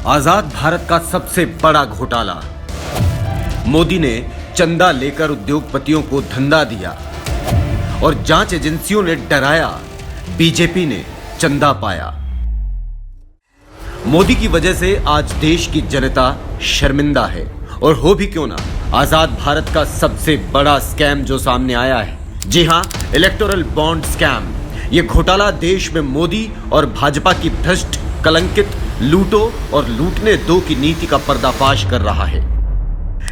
आजाद भारत का सबसे बड़ा घोटाला। मोदी ने चंदा लेकर उद्योगपतियों को धंधा दिया और जांच एजेंसियों ने डराया, बीजेपी ने चंदा पाया। मोदी की वजह से आज देश की जनता शर्मिंदा है। और हो भी क्यों ना, आजाद भारत का सबसे बड़ा स्कैम जो सामने आया है, जी हां, इलेक्टोरल बॉन्ड स्कैम। यह घोटाला देश में मोदी और भाजपा की भ्रष्ट, कलंकित, लूटो और लूटने दो की नीति का पर्दाफाश कर रहा है।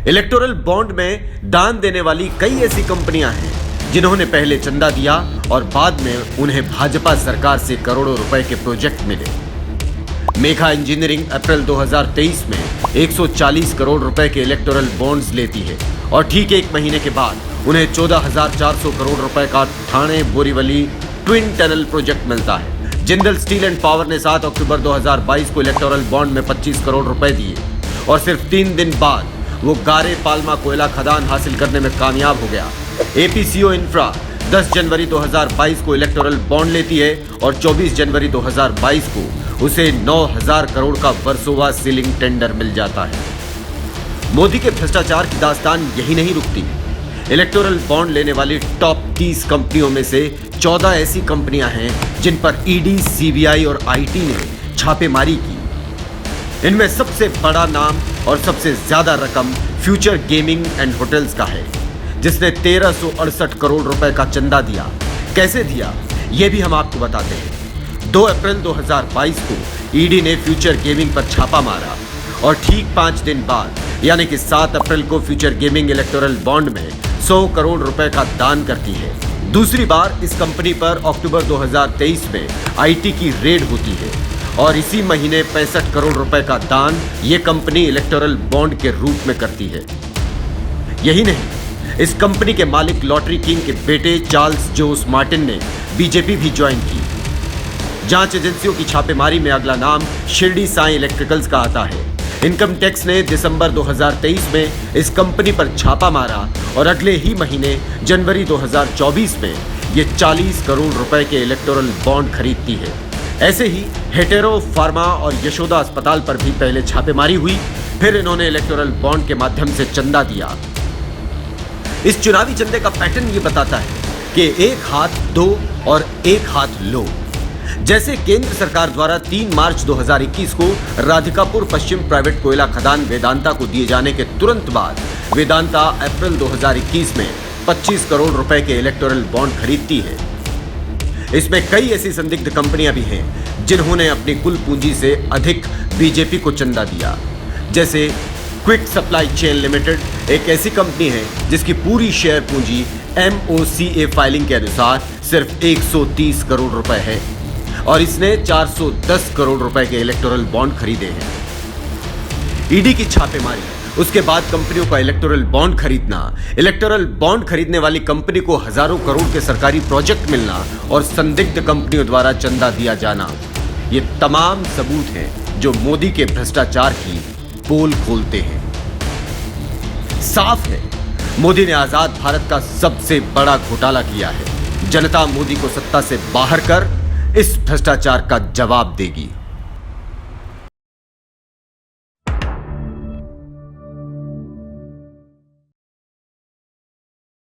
इलेक्टोरल बॉन्ड में दान देने वाली कई ऐसी कंपनियां हैं जिन्होंने पहले चंदा दिया और बाद में उन्हें भाजपा सरकार से करोड़ों रुपए के प्रोजेक्ट मिले। मेघा इंजीनियरिंग अप्रैल 2023 में 140 करोड़ रुपए के इलेक्टोरल बॉन्ड्स लेती है और ठीक एक महीने के बाद उन्हें 14,400 करोड़ रुपए का Thane Borivali twin tunnel project मिलता है। जिंदल स्टील एंड पावर ने 7 अक्टूबर 2022 को इलेक्टोरल बॉन्ड में 25 करोड़ रुपए दिए और सिर्फ 3 दिन बाद वो गारे पाल्मा कोयला खदान हासिल करने में कामयाब हो गया। एपीसीओ इंफ्रा 10 जनवरी 2022 को इलेक्टोरल बॉन्ड लेती है और 24 जनवरी 2022 को उसे 9,000 करोड़ का वर्सोवा सीलिंग टेंडर मिल जाता है। मोदी के भ्रष्टाचार की दास्तान यही नहीं रुकती। इलेक्टोरल बॉन्ड लेने वाली टॉप 30 कंपनियों में से 14 ऐसी कंपनियां हैं जिन पर ईडी, सीबीआई और आईटी ने छापेमारी की। इनमें सबसे बड़ा नाम और सबसे ज्यादा रकम फ्यूचर गेमिंग एंड होटल्स का है, जिसने 1368 करोड़ रुपए का चंदा दिया। कैसे दिया, यह भी हम आपको बताते हैं। 2 अप्रैल 2022 को ईडी ने फ्यूचर गेमिंग पर छापा मारा और ठीक 5 दिन बाद यानी कि 7 अप्रैल को फ्यूचर गेमिंग इलेक्टोरल बॉन्ड में 100 करोड़ रुपए का दान करती है। दूसरी बार इस कंपनी पर अक्टूबर 2023 में आईटी की रेड होती है और इसी महीने 65 करोड़ रुपए का दान ये कंपनी इलेक्टोरल बॉन्ड के रूप में करती है। यही नहीं, इस कंपनी के मालिक लॉटरी किंग के बेटे चार्ल्स जोस मार्टिन ने बीजेपी भी ज्वाइन की। जांच एजेंसियों की छापेमारी में अगला नाम शिरडी साई इलेक्ट्रिकल्स का आता है। इनकम टैक्स ने दिसंबर 2023 में इस कंपनी पर छापा मारा और अगले ही महीने जनवरी 2024 में ये 40 करोड़ रुपए के इलेक्टोरल बॉन्ड खरीदती है। ऐसे ही हेटेरो फार्मा और यशोदा अस्पताल पर भी पहले छापेमारी हुई, फिर इन्होंने इलेक्टोरल बॉन्ड के माध्यम से चंदा दिया। इस चुनावी चंदे का पैटर्न ये बताता है कि एक हाथ दो और एक हाथ लो। जैसे केंद्र सरकार द्वारा 3 मार्च 2021 को राधिकापुर पश्चिम प्राइवेट कोयला खदान वेदांता को दिए जाने के तुरंत बाद वेदांता अप्रैल 2021 में 25 करोड़ रुपए के इलेक्टोरल बॉन्ड खरीदती है। इसमें कई ऐसी संदिग्ध कंपनियां भी हैं जिन्होंने अपनी कुल पूंजी से अधिक बीजेपी को चंदा दिया। जैसे क्विक सप्लाई चेन लिमिटेड एक ऐसी कंपनी है जिसकी पूरी शेयर पूंजी MOCA फाइलिंग के अनुसार सिर्फ 130 करोड़ रुपए है और इसने 410 करोड़ रुपए के इलेक्टोरल बॉन्ड खरीदे हैं। ईडी की छापेमारी, उसके बाद कंपनियों का इलेक्टोरल बॉन्ड खरीदना, इलेक्टोरल बॉन्ड खरीदने वाली कंपनी को हजारों करोड़ के सरकारी प्रोजेक्ट मिलना और संदिग्ध कंपनियों द्वारा चंदा दिया जाना, ये तमाम सबूत हैं जो मोदी के भ्रष्टाचार की पोल खोलते हैं। साफ है, मोदी ने आजाद भारत का सबसे बड़ा घोटाला किया है। जनता मोदी को सत्ता से बाहर कर इस भ्रष्टाचार का जवाब देगी।